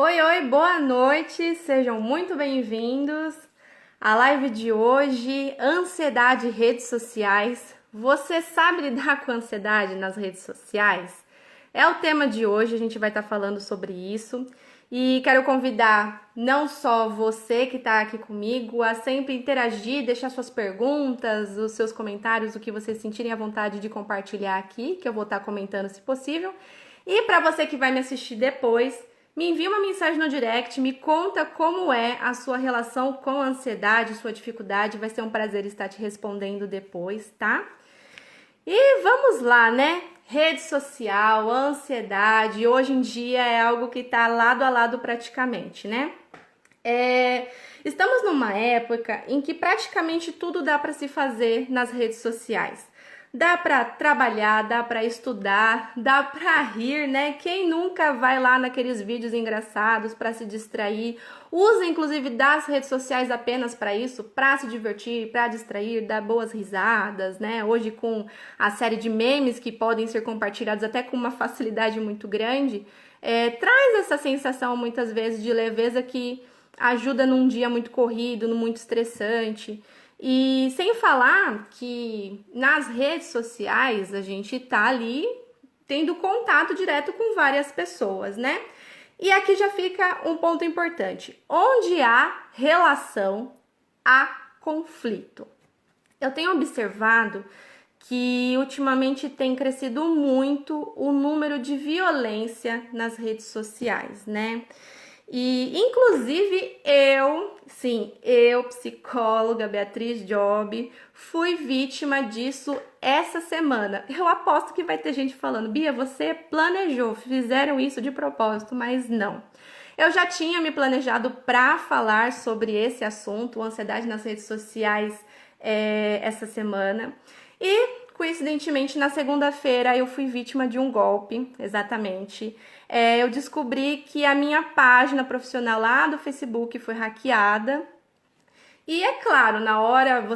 Oi, oi, boa noite, sejam muito bem-vindos à live de hoje, ansiedade e redes sociais. Você sabe lidar com ansiedade nas redes sociais? É o tema de hoje, a gente vai estar falando sobre isso. E quero convidar não só você que está aqui comigo a sempre interagir, deixar suas perguntas, os seus comentários, o que vocês sentirem à vontade de compartilhar aqui, que eu vou estar comentando se possível. E para você que vai me assistir depois, me envia uma mensagem no direct, me conta como é a sua relação com a ansiedade, sua dificuldade. Vai ser um prazer estar te respondendo depois, tá? E vamos lá, né? Rede social, ansiedade, hoje em dia é algo que tá lado a lado praticamente, né? Estamos numa época em que praticamente tudo dá para se fazer nas redes sociais. Dá para trabalhar, dá para estudar, dá para rir, né? Quem nunca vai lá naqueles vídeos engraçados para se distrair? Usa inclusive das redes sociais apenas para isso, para se divertir, para distrair, dar boas risadas, né? Hoje com a série de memes que podem ser compartilhados até com uma facilidade muito grande, traz essa sensação muitas vezes de leveza que ajuda num dia muito corrido, muito estressante. E sem falar que nas redes sociais a gente tá ali tendo contato direto com várias pessoas, né? E aqui já fica um ponto importante. Onde há relação, há conflito. Eu tenho observado que ultimamente tem crescido muito o número de violência nas redes sociais, né? E, inclusive, eu, psicóloga Beatriz Job, fui vítima disso essa semana. Eu aposto que vai ter gente falando, Bia, você planejou, fizeram isso de propósito, mas não. Eu já tinha me planejado para falar sobre esse assunto, ansiedade nas redes sociais, essa semana. E, coincidentemente, na segunda-feira eu fui vítima de um golpe, exatamente. Eu descobri que a minha página profissional lá do Facebook foi hackeada. E é claro, na hora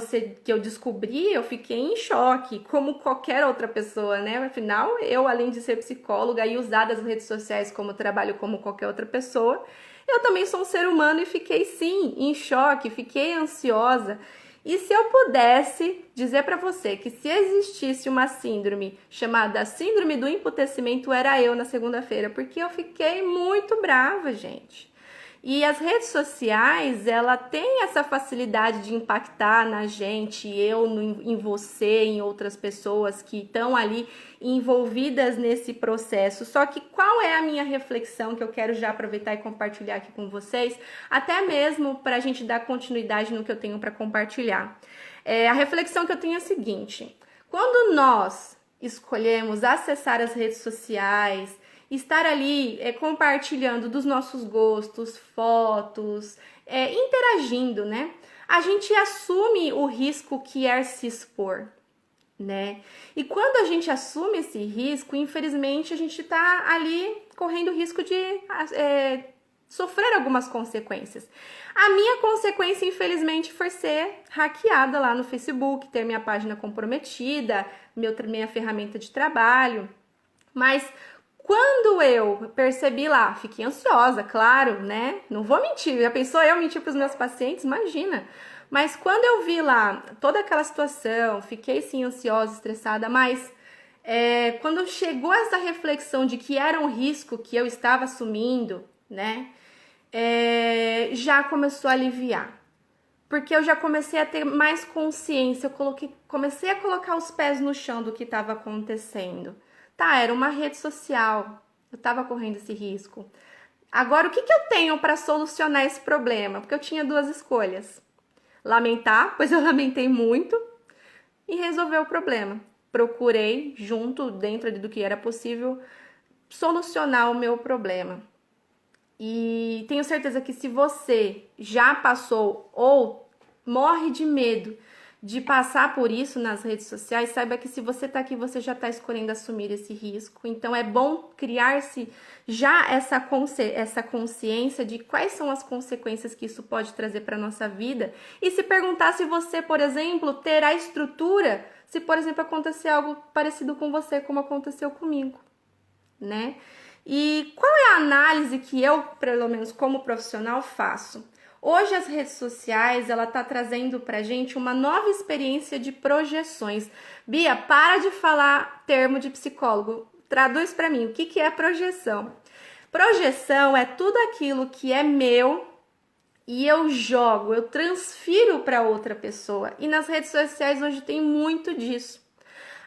que eu descobri, eu fiquei em choque, como qualquer outra pessoa, né? Afinal, eu, além de ser psicóloga e usar as redes sociais como trabalho como qualquer outra pessoa, eu também sou um ser humano e fiquei, sim, em choque, fiquei ansiosa. E se eu pudesse dizer para você que se existisse uma síndrome chamada síndrome do emputecimento, era eu na segunda-feira, porque eu fiquei muito brava, gente. E as redes sociais, ela tem essa facilidade de impactar na gente, em você, em outras pessoas que estão ali envolvidas nesse processo. Só que qual é a minha reflexão que eu quero já aproveitar e compartilhar aqui com vocês, até mesmo para a gente dar continuidade no que eu tenho para compartilhar. A reflexão que eu tenho é a seguinte: quando nós escolhemos acessar as redes sociais, estar ali compartilhando dos nossos gostos, fotos, interagindo, né? A gente assume o risco que é se expor, né? E quando a gente assume esse risco, infelizmente a gente tá ali correndo o risco de sofrer algumas consequências. A minha consequência, infelizmente, foi ser hackeada lá no Facebook, ter minha página comprometida, minha ferramenta de trabalho. Mas quando eu percebi lá, fiquei ansiosa, claro, né? Não vou mentir, já pensou eu mentir para os meus pacientes? Imagina. Mas quando eu vi lá toda aquela situação, fiquei sim ansiosa, estressada, mas quando chegou essa reflexão de que era um risco que eu estava assumindo, né? Já começou a aliviar. Porque eu já comecei a ter mais consciência, comecei a colocar os pés no chão do que estava acontecendo. Tá, era uma rede social, eu estava correndo esse risco. Agora, o que eu tenho para solucionar esse problema? Porque eu tinha duas escolhas. Lamentar, pois eu lamentei muito, e resolver o problema. Procurei, dentro do que era possível, solucionar o meu problema. E tenho certeza que se você já passou ou morre de medo de passar por isso nas redes sociais, saiba que se você está aqui, você já está escolhendo assumir esse risco. Então é bom criar-se já essa consciência de quais são as consequências que isso pode trazer para a nossa vida. E se perguntar se você, por exemplo, terá estrutura, se, por exemplo, acontecer algo parecido com você, como aconteceu comigo, né? E qual é a análise que eu, pelo menos como profissional, faço? Hoje as redes sociais, ela tá trazendo pra gente uma nova experiência de projeções. Bia, para de falar termo de psicólogo. Traduz pra mim, o que é projeção? Projeção é tudo aquilo que é meu e eu jogo, eu transfiro para outra pessoa. E nas redes sociais hoje tem muito disso.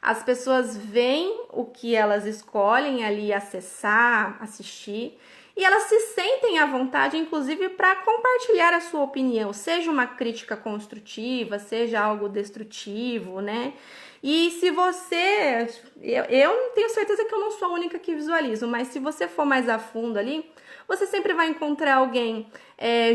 As pessoas veem o que elas escolhem ali acessar, assistir, e elas se sentem à vontade, inclusive, para compartilhar a sua opinião, seja uma crítica construtiva, seja algo destrutivo, né? E se você... Eu tenho certeza que eu não sou a única que visualizo, mas se você for mais a fundo ali, você sempre vai encontrar alguém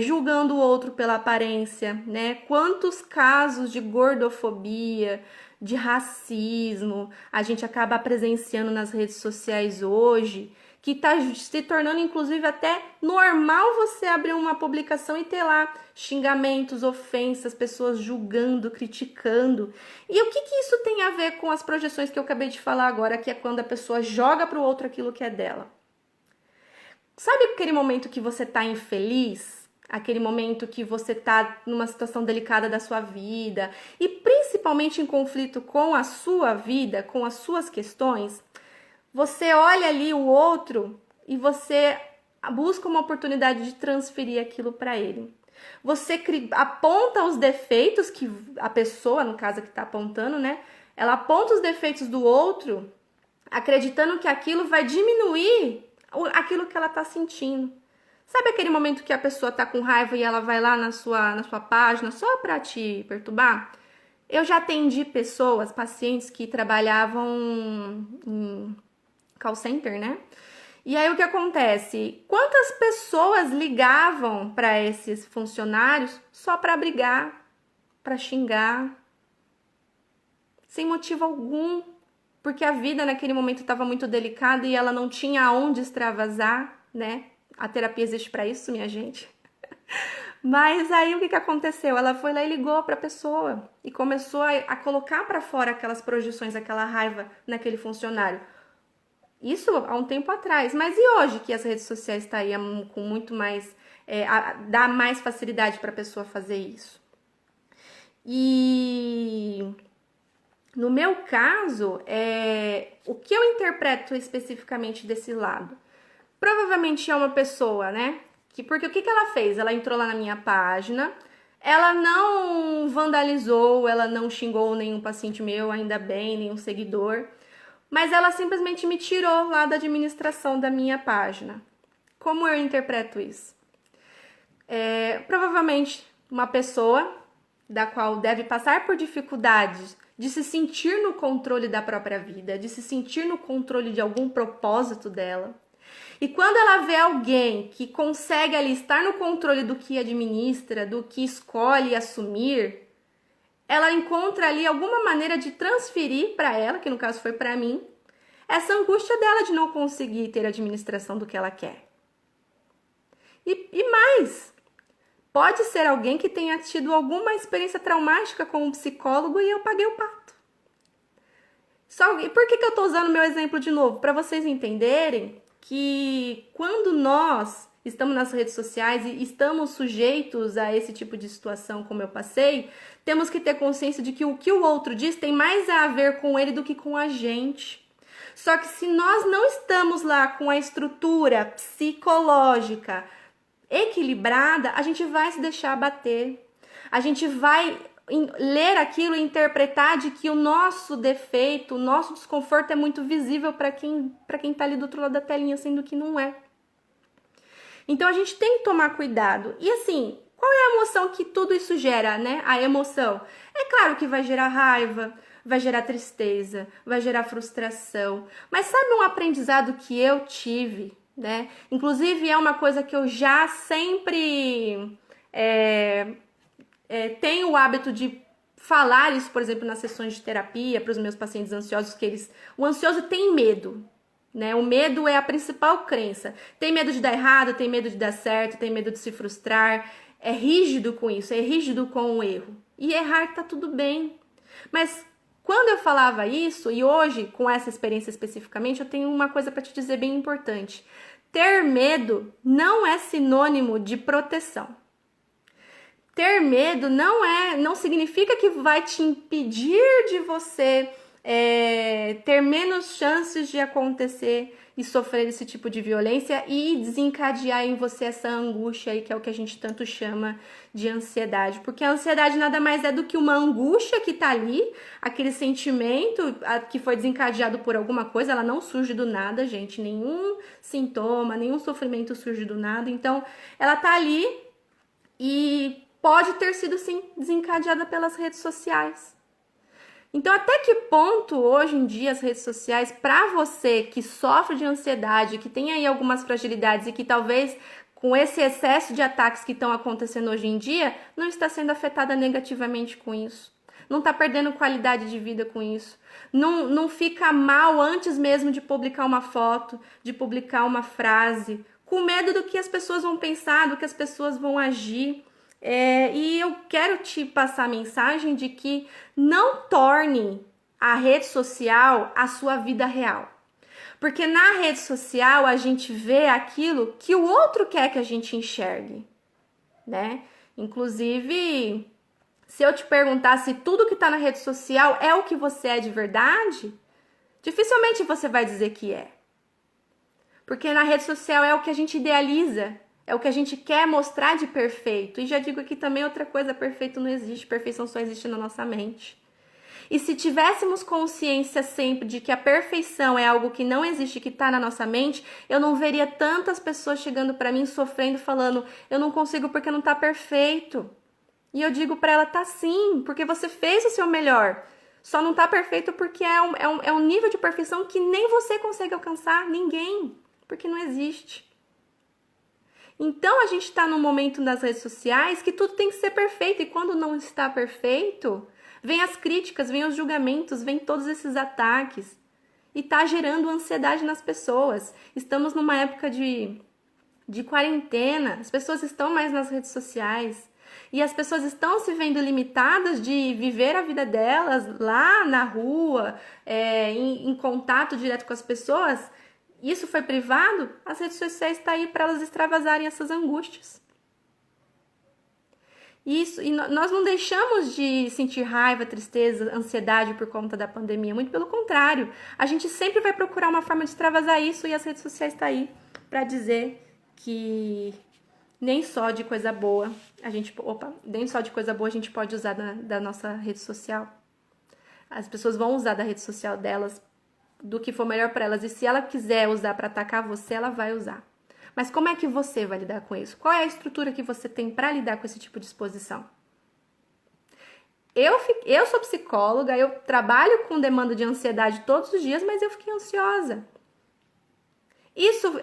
julgando o outro pela aparência, né? Quantos casos de gordofobia, de racismo a gente acaba presenciando nas redes sociais hoje, que está se tornando inclusive até normal você abrir uma publicação e ter lá xingamentos, ofensas, pessoas julgando, criticando. E o que isso tem a ver com as projeções que eu acabei de falar agora, que é quando a pessoa joga para o outro aquilo que é dela? Sabe aquele momento que você tá infeliz? Aquele momento que você tá numa situação delicada da sua vida e principalmente em conflito com a sua vida, com as suas questões? Você olha ali o outro e você busca uma oportunidade de transferir aquilo para ele. Você aponta os defeitos que a pessoa, no caso que está apontando, né? Ela aponta os defeitos do outro, acreditando que aquilo vai diminuir aquilo que ela tá sentindo. Sabe aquele momento que a pessoa tá com raiva e ela vai lá na sua página só pra te perturbar? Eu já atendi pessoas, pacientes que trabalhavam em call center, né? E aí o que acontece? Quantas pessoas ligavam para esses funcionários só para brigar, para xingar, sem motivo algum? Porque a vida naquele momento estava muito delicada e ela não tinha aonde extravasar, né? A terapia existe para isso, minha gente. Mas aí o que aconteceu? Ela foi lá e ligou para a pessoa e começou a colocar para fora aquelas projeções, aquela raiva naquele funcionário. Isso há um tempo atrás. Mas e hoje que as redes sociais estão aí com muito mais... dá mais facilidade para a pessoa fazer isso? E... no meu caso, o que eu interpreto especificamente desse lado? Provavelmente é uma pessoa, né? Porque o que ela fez? Ela entrou lá na minha página, ela não vandalizou, ela não xingou nenhum paciente meu, ainda bem, nenhum seguidor, mas ela simplesmente me tirou lá da administração da minha página. Como eu interpreto isso? Provavelmente uma pessoa da qual deve passar por dificuldades de se sentir no controle da própria vida, de se sentir no controle de algum propósito dela. E quando ela vê alguém que consegue ali estar no controle do que administra, do que escolhe assumir, ela encontra ali alguma maneira de transferir para ela, que no caso foi para mim, essa angústia dela de não conseguir ter a administração do que ela quer. E mais, pode ser alguém que tenha tido alguma experiência traumática com um psicólogo e eu paguei o pato. E por que eu estou usando meu exemplo de novo? Para vocês entenderem que quando nós estamos nas redes sociais e estamos sujeitos a esse tipo de situação como eu passei, temos que ter consciência de que o outro diz tem mais a ver com ele do que com a gente. Só que se nós não estamos lá com a estrutura psicológica equilibrada, a gente vai se deixar abater. A gente vai ler aquilo e interpretar de que o nosso defeito, o nosso desconforto é muito visível para quem tá ali do outro lado da telinha, sendo que não é. Então a gente tem que tomar cuidado. E assim, qual é a emoção que tudo isso gera, né? A emoção. É claro que vai gerar raiva, vai gerar tristeza, vai gerar frustração. Mas sabe um aprendizado que eu tive, né? Inclusive é uma coisa que eu já sempre tenho o hábito de falar isso, por exemplo, nas sessões de terapia para os meus pacientes ansiosos, o ansioso tem medo, né? O medo é a principal crença. Tem medo de dar errado, tem medo de dar certo, tem medo de se frustrar. É rígido com isso, é rígido com o erro. E errar tá tudo bem. Mas Quando eu falava isso, e hoje, com essa experiência especificamente, eu tenho uma coisa para te dizer bem importante. Ter medo não é sinônimo de proteção. Ter medo não significa que vai te impedir de você ter menos chances de acontecer e sofrer esse tipo de violência e desencadear em você essa angústia aí, que é o que a gente tanto chama de ansiedade. Porque a ansiedade nada mais é do que uma angústia que tá ali, aquele sentimento que foi desencadeado por alguma coisa, ela não surge do nada, gente. Nenhum sintoma, nenhum sofrimento surge do nada. Então, ela tá ali e pode ter sido, sim, desencadeada pelas redes sociais. Então, até que ponto, hoje em dia, as redes sociais, para você que sofre de ansiedade, que tem aí algumas fragilidades e que talvez, com esse excesso de ataques que estão acontecendo hoje em dia, não está sendo afetada negativamente com isso. Não está perdendo qualidade de vida com isso. Não fica mal antes mesmo de publicar uma foto, de publicar uma frase, com medo do que as pessoas vão pensar, do que as pessoas vão agir. E eu quero te passar a mensagem de que não torne a rede social a sua vida real. Porque na rede social a gente vê aquilo que o outro quer que a gente enxergue, né? Inclusive, se eu te perguntar se tudo que tá na rede social é o que você é de verdade, dificilmente você vai dizer que é. Porque na rede social é o que a gente idealiza, é o que a gente quer mostrar de perfeito. E já digo aqui também outra coisa, perfeito não existe, perfeição só existe na nossa mente. E se tivéssemos consciência sempre de que a perfeição é algo que não existe, que está na nossa mente, eu não veria tantas pessoas chegando para mim, sofrendo, falando, eu não consigo porque não está perfeito. E eu digo para ela, tá sim, porque você fez o seu melhor. Só não está perfeito porque é um nível de perfeição que nem você consegue alcançar, ninguém, porque não existe. Então, a gente está num momento nas redes sociais que tudo tem que ser perfeito. E quando não está perfeito, vem as críticas, vem os julgamentos, vem todos esses ataques. E tá gerando ansiedade nas pessoas. Estamos numa época de quarentena. As pessoas estão mais nas redes sociais. E as pessoas estão se vendo limitadas de viver a vida delas lá na rua, em contato direto com as pessoas. Isso foi privado, as redes sociais estão aí para elas extravasarem essas angústias. E nós não deixamos de sentir raiva, tristeza, ansiedade por conta da pandemia, muito pelo contrário. A gente sempre vai procurar uma forma de extravasar isso e as redes sociais estão aí para dizer que nem só de coisa boa a gente pode usar da nossa rede social. As pessoas vão usar da rede social delas do que for melhor para elas. E se ela quiser usar para atacar você, ela vai usar. Mas como é que você vai lidar com isso? Qual é a estrutura que você tem para lidar com esse tipo de exposição? Eu sou psicóloga, eu trabalho com demanda de ansiedade todos os dias, mas eu fiquei ansiosa. Isso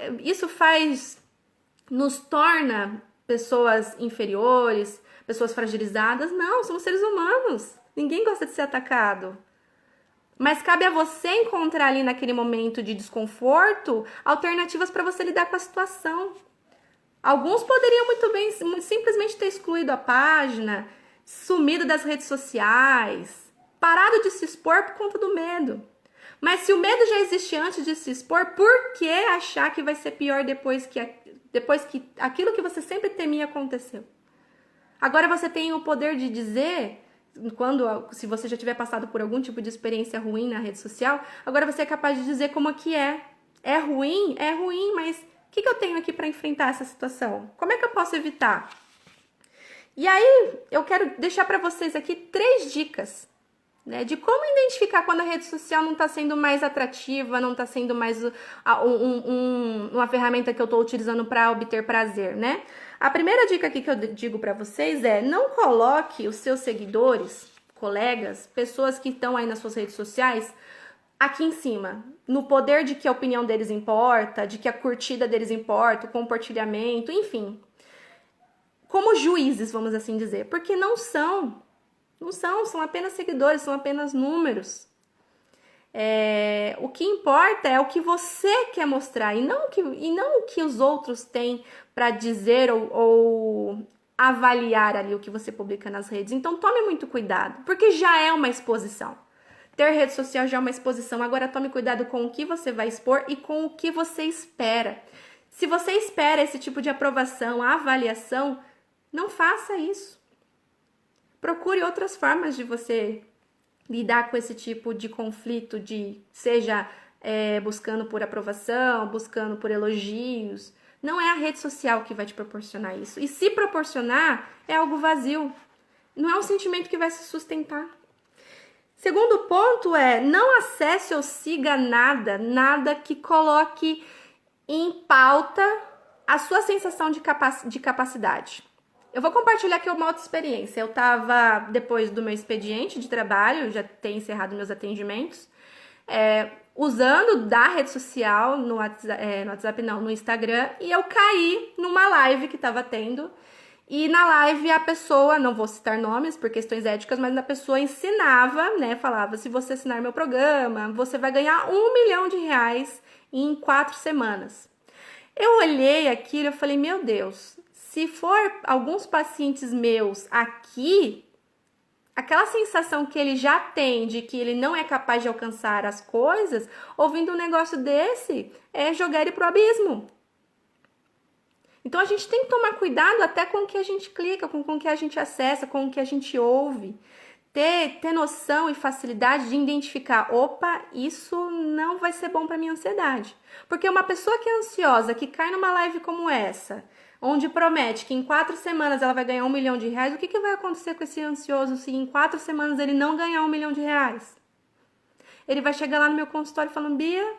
nos torna pessoas inferiores, pessoas fragilizadas? Não, somos seres humanos. Ninguém gosta de ser atacado. Mas cabe a você encontrar ali naquele momento de desconforto alternativas para você lidar com a situação. Alguns poderiam muito bem simplesmente ter excluído a página, sumido das redes sociais, parado de se expor por conta do medo. Mas se o medo já existe antes de se expor, por que achar que vai ser pior depois que aquilo que você sempre temia aconteceu? Agora você tem o poder de dizer, se você já tiver passado por algum tipo de experiência ruim na rede social, agora você é capaz de dizer como é que é. É ruim, mas o que eu tenho aqui para enfrentar essa situação? Como é que eu posso evitar? E aí, eu quero deixar para vocês aqui 3 dicas, né, de como identificar quando a rede social não está sendo mais atrativa, não está sendo mais uma ferramenta que eu estou utilizando para obter prazer, né? A primeira dica aqui que eu digo para vocês é: não coloque os seus seguidores, colegas, pessoas que estão aí nas suas redes sociais, aqui em cima, no poder de que a opinião deles importa, de que a curtida deles importa, o compartilhamento, enfim. Como juízes, vamos assim dizer, porque não são apenas seguidores, são apenas números. O que importa é o que você quer mostrar e não o que os outros têm para dizer ou avaliar ali o que você publica nas redes. Então tome muito cuidado, porque já é uma exposição. Ter rede social já é uma exposição. Agora tome cuidado com o que você vai expor e com o que você espera. Se você espera esse tipo de aprovação, avaliação, não faça isso. Procure outras formas de você lidar com esse tipo de conflito, seja buscando por aprovação, buscando por elogios. Não é a rede social que vai te proporcionar isso. E se proporcionar, é algo vazio. Não é um sentimento que vai se sustentar. Segundo ponto não acesse ou siga nada que coloque em pauta a sua sensação de capacidade. Eu vou compartilhar aqui uma outra experiência. Eu estava, depois do meu expediente de trabalho, já tenho encerrado meus atendimentos, usando da rede social, no WhatsApp não, no Instagram, e eu caí numa live que estava tendo. E na live a pessoa, não vou citar nomes por questões éticas, mas a pessoa ensinava, falava, se você assinar meu programa, você vai ganhar R$1 milhão em 4 semanas. Eu olhei aquilo e falei, meu Deus, se for alguns pacientes meus aqui, aquela sensação que ele já tem de que ele não é capaz de alcançar as coisas, ouvindo um negócio desse, é jogar ele pro abismo. Então, a gente tem que tomar cuidado até com o que a gente clica, com o que a gente acessa, com o que a gente ouve. Ter noção e facilidade de identificar, opa, isso não vai ser bom para minha ansiedade. Porque uma pessoa que é ansiosa, que cai numa live como essa, onde promete que em 4 semanas ela vai ganhar R$1 milhão, o que vai acontecer com esse ansioso se em 4 semanas ele não ganhar R$1 milhão? Ele vai chegar lá no meu consultório falando, Bia,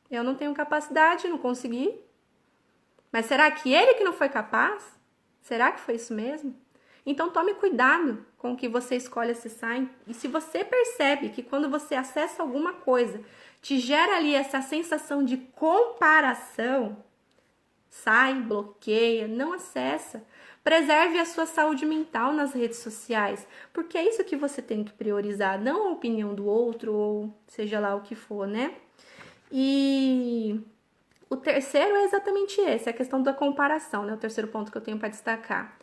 eu não tenho capacidade, não consegui. Mas será que ele que não foi capaz? Será que foi isso mesmo? Então tome cuidado com o que você escolhe acessar. E se você percebe que quando você acessa alguma coisa, te gera ali essa sensação de comparação, sai, bloqueia, não acessa. Preserve a sua saúde mental nas redes sociais, porque é isso que você tem que priorizar, não a opinião do outro ou seja lá o que for, E o terceiro é exatamente esse, a questão da comparação, O terceiro ponto que eu tenho para destacar.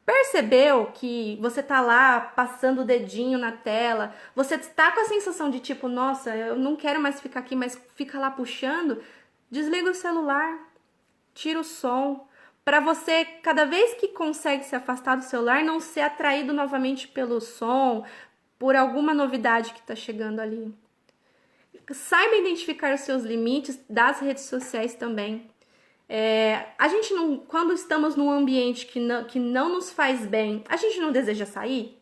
Percebeu que você tá lá passando o dedinho na tela, você tá com a sensação de tipo, nossa, eu não quero mais ficar aqui, mas fica lá puxando? Desliga o celular, tira o som, para você, cada vez que consegue se afastar do celular, não ser atraído novamente pelo som, por alguma novidade que tá chegando ali. Saiba identificar os seus limites das redes sociais também. A gente não, quando estamos num ambiente que não nos faz bem, a gente não deseja sair?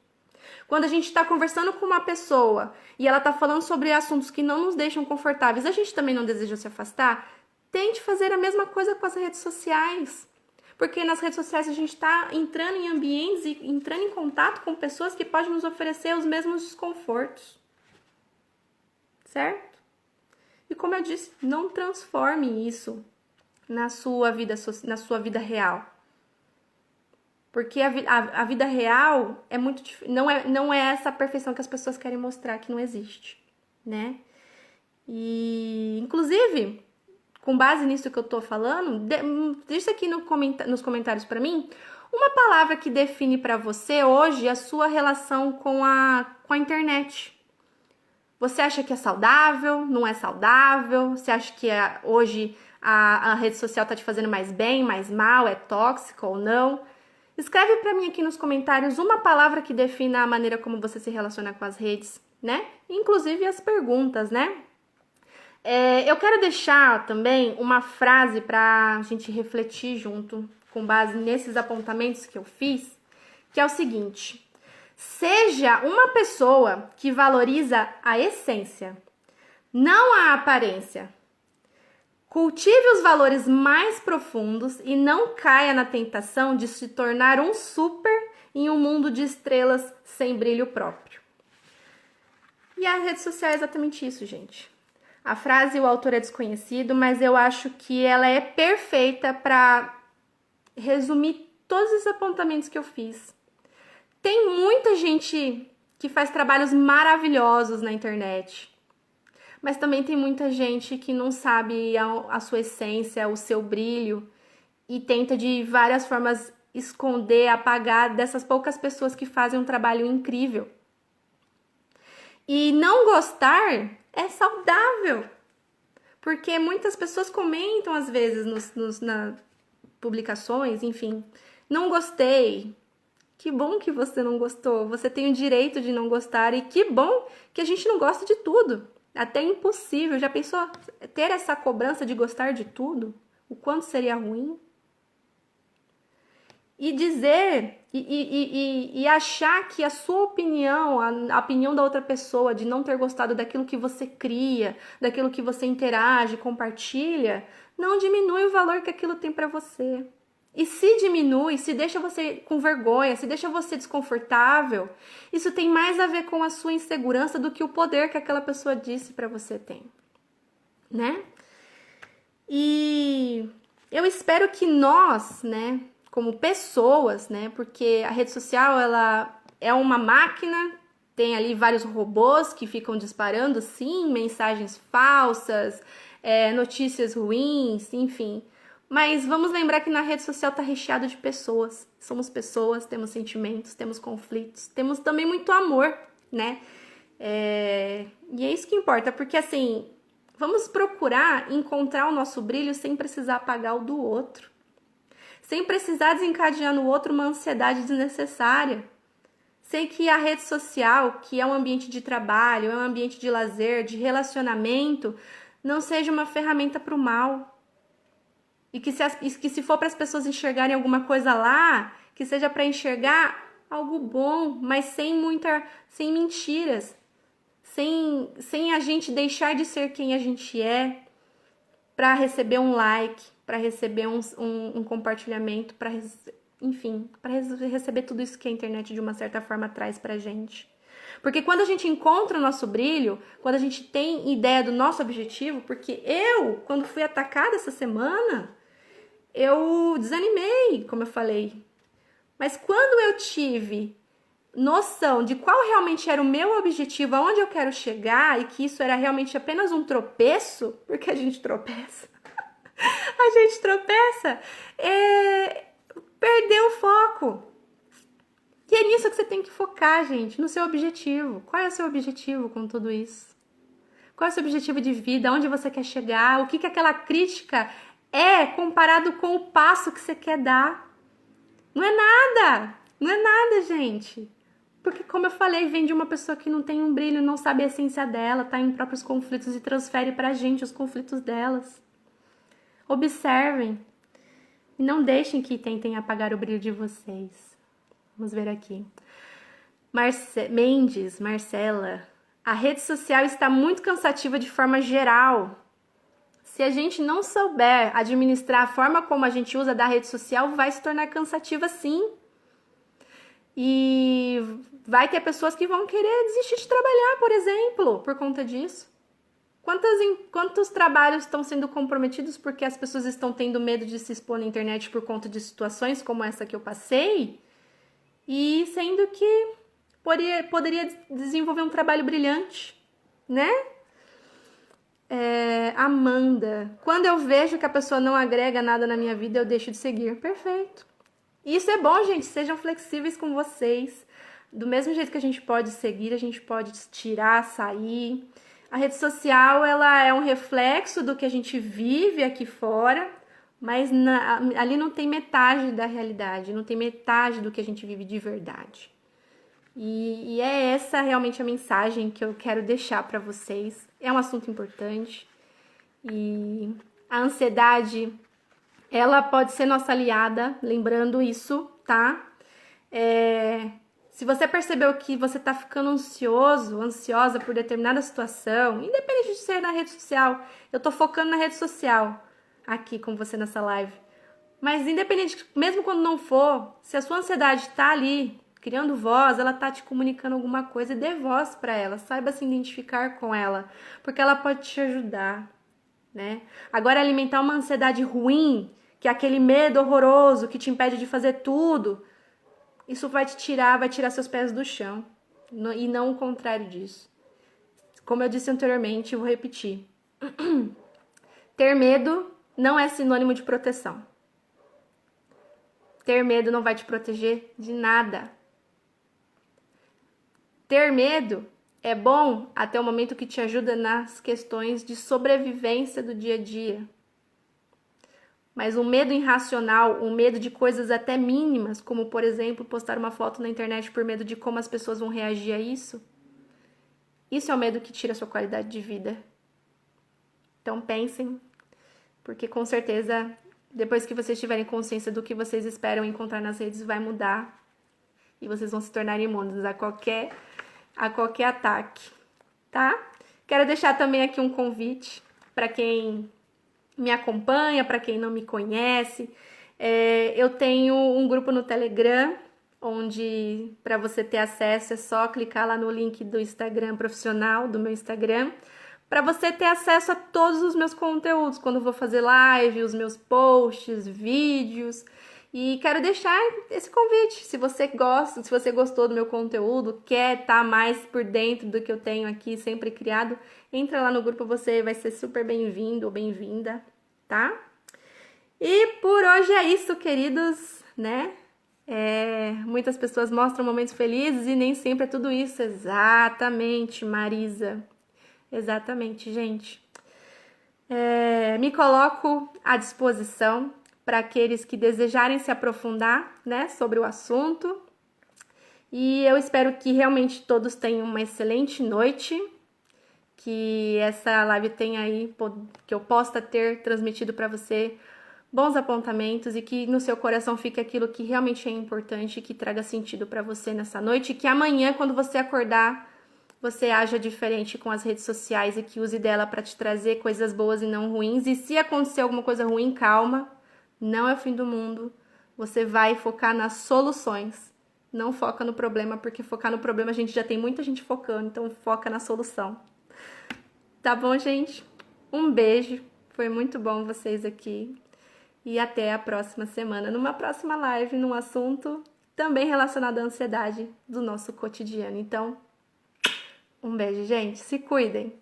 Quando a gente está conversando com uma pessoa e ela está falando sobre assuntos que não nos deixam confortáveis, a gente também não deseja se afastar? Tente fazer a mesma coisa com as redes sociais. Porque nas redes sociais a gente está entrando em ambientes e entrando em contato com pessoas que podem nos oferecer os mesmos desconfortos. Certo? E como eu disse, não transforme isso na sua vida real. Porque a vida real é muito não é essa perfeição que as pessoas querem mostrar, que não existe, E, inclusive, com base nisso que eu tô falando, deixa aqui nos comentários para mim uma palavra que define para você hoje a sua relação com a internet. Você acha que é saudável? Não é saudável? Você acha que hoje a rede social tá te fazendo mais bem, mais mal? É tóxica ou não? Escreve para mim aqui nos comentários uma palavra que defina a maneira como você se relaciona com as redes, Inclusive as perguntas, Eu quero deixar também uma frase para a gente refletir junto, com base nesses apontamentos que eu fiz, que é o seguinte: seja uma pessoa que valoriza a essência, não a aparência. Cultive os valores mais profundos e não caia na tentação de se tornar um super em um mundo de estrelas sem brilho próprio. E a rede social é exatamente isso, gente. A frase, o autor é desconhecido, mas eu acho que ela é perfeita para resumir todos os apontamentos que eu fiz. Tem muita gente que faz trabalhos maravilhosos na internet, mas também tem muita gente que não sabe a sua essência, o seu brilho e tenta de várias formas esconder, apagar dessas poucas pessoas que fazem um trabalho incrível. E não gostar é saudável. Porque muitas pessoas comentam, às vezes, nas publicações, enfim. Não gostei. Que bom que você não gostou. Você tem o direito de não gostar. E que bom que a gente não gosta de tudo. Até impossível. Já pensou ter essa cobrança de gostar de tudo? O quanto seria ruim? E dizer e achar que a sua opinião, a opinião da outra pessoa de não ter gostado daquilo que você cria, daquilo que você interage, compartilha, não diminui o valor que aquilo tem para você. E se diminui, se deixa você com vergonha, se deixa você desconfortável, isso tem mais a ver com a sua insegurança do que o poder que aquela pessoa disse para você tem, né? E eu espero que nós, né, como pessoas, né, porque a rede social, ela é uma máquina, tem ali vários robôs que ficam disparando, sim, mensagens falsas, notícias ruins, enfim. Mas vamos lembrar que na rede social tá recheado de pessoas. Somos pessoas, temos sentimentos, temos conflitos, temos também muito amor, né? E é isso que importa, porque assim, vamos procurar encontrar o nosso brilho sem precisar apagar o do outro. Sem precisar desencadear no outro uma ansiedade desnecessária. Sei que a rede social, que é um ambiente de trabalho, é um ambiente de lazer, de relacionamento, não seja uma ferramenta para o mal. E que se for para as pessoas enxergarem alguma coisa lá, que seja para enxergar algo bom, mas sem mentiras, sem a gente deixar de ser quem a gente é, para receber um like, para receber um compartilhamento, enfim, para receber tudo isso que a internet de uma certa forma traz pra gente. Porque quando a gente encontra o nosso brilho, quando a gente tem ideia do nosso objetivo, porque quando fui atacada essa semana, eu desanimei, como eu falei. Mas quando eu tive noção de qual realmente era o meu objetivo, aonde eu quero chegar, e que isso era realmente apenas um tropeço, porque a gente tropeça, perdeu o foco. E é nisso que você tem que focar, gente, no seu objetivo. Qual é o seu objetivo com tudo isso? Qual é o seu objetivo de vida? Onde você quer chegar? O que aquela crítica é comparado com o passo que você quer dar? Não é nada! Não é nada, gente. Porque, como eu falei, vem de uma pessoa que não tem um brilho, não sabe a essência dela, tá em próprios conflitos e transfere pra gente os conflitos delas. Observem e não deixem que tentem apagar o brilho de vocês. Vamos ver aqui. Marcela, a rede social está muito cansativa de forma geral. Se a gente não souber administrar a forma como a gente usa da rede social, vai se tornar cansativa sim. E vai ter pessoas que vão querer desistir de trabalhar, por exemplo, por conta disso. Quantos trabalhos estão sendo comprometidos porque as pessoas estão tendo medo de se expor na internet por conta de situações como essa que eu passei? E sendo que poderia desenvolver um trabalho brilhante, né? Amanda, quando eu vejo que a pessoa não agrega nada na minha vida, eu deixo de seguir. Perfeito. E isso é bom, gente. Sejam flexíveis com vocês. Do mesmo jeito que a gente pode seguir, a gente pode tirar, sair. A rede social, ela é um reflexo do que a gente vive aqui fora, mas ali não tem metade da realidade, não tem metade do que a gente vive de verdade. E é essa realmente a mensagem que eu quero deixar para vocês. É um assunto importante. E a ansiedade, ela pode ser nossa aliada, lembrando isso, tá? Se você percebeu que você tá ficando ansiosa por determinada situação, independente de ser na rede social, eu tô focando na rede social aqui com você nessa live. Mas independente, mesmo quando não for, se a sua ansiedade tá ali, criando voz, ela tá te comunicando alguma coisa, dê voz para ela, saiba se identificar com ela, porque ela pode te ajudar, né? Agora, alimentar uma ansiedade ruim, que é aquele medo horroroso que te impede de fazer tudo, isso vai tirar seus pés do chão, e não o contrário disso. Como eu disse anteriormente, eu vou repetir. Ter medo não é sinônimo de proteção. Ter medo não vai te proteger de nada. Ter medo É bom até o momento que te ajuda nas questões de sobrevivência do dia a dia. Mas um medo irracional, um medo de coisas até mínimas, como por exemplo, postar uma foto na internet por medo de como as pessoas vão reagir a isso é o medo que tira a sua qualidade de vida. Então pensem, porque com certeza, depois que vocês tiverem consciência do que vocês esperam encontrar nas redes, vai mudar e vocês vão se tornar imunes a qualquer ataque, tá? Quero deixar também aqui um convite para quem me acompanha, para quem não me conhece. Eu tenho um grupo no Telegram, onde para você ter acesso é só clicar lá no link do Instagram profissional, do meu Instagram, para você ter acesso a todos os meus conteúdos, quando eu vou fazer live, os meus posts, vídeos. E quero deixar esse convite, se você gosta, se você gostou do meu conteúdo, quer estar mais por dentro do que eu tenho aqui sempre criado, entra lá no grupo, você vai ser super bem-vindo ou bem-vinda, tá? E por hoje é isso, queridos, né? Muitas pessoas mostram momentos felizes e nem sempre é tudo isso. Exatamente, Marisa. Exatamente, gente. Me coloco à disposição para aqueles que desejarem se aprofundar, né, sobre o assunto. E eu espero que realmente todos tenham uma excelente noite, que essa live tenha aí, que eu possa ter transmitido para você bons apontamentos e que no seu coração fique aquilo que realmente é importante e que traga sentido para você nessa noite, e que amanhã, quando você acordar, você haja diferente com as redes sociais e que use dela para te trazer coisas boas e não ruins. E se acontecer alguma coisa ruim, calma, não é o fim do mundo. Você vai focar nas soluções. Não foca no problema, porque focar no problema a gente já tem muita gente focando, então foca na solução. Tá bom, gente? Um beijo. Foi muito bom vocês aqui. E até a próxima semana, numa próxima live, num assunto também relacionado à ansiedade do nosso cotidiano. Então, um beijo, gente. Se cuidem.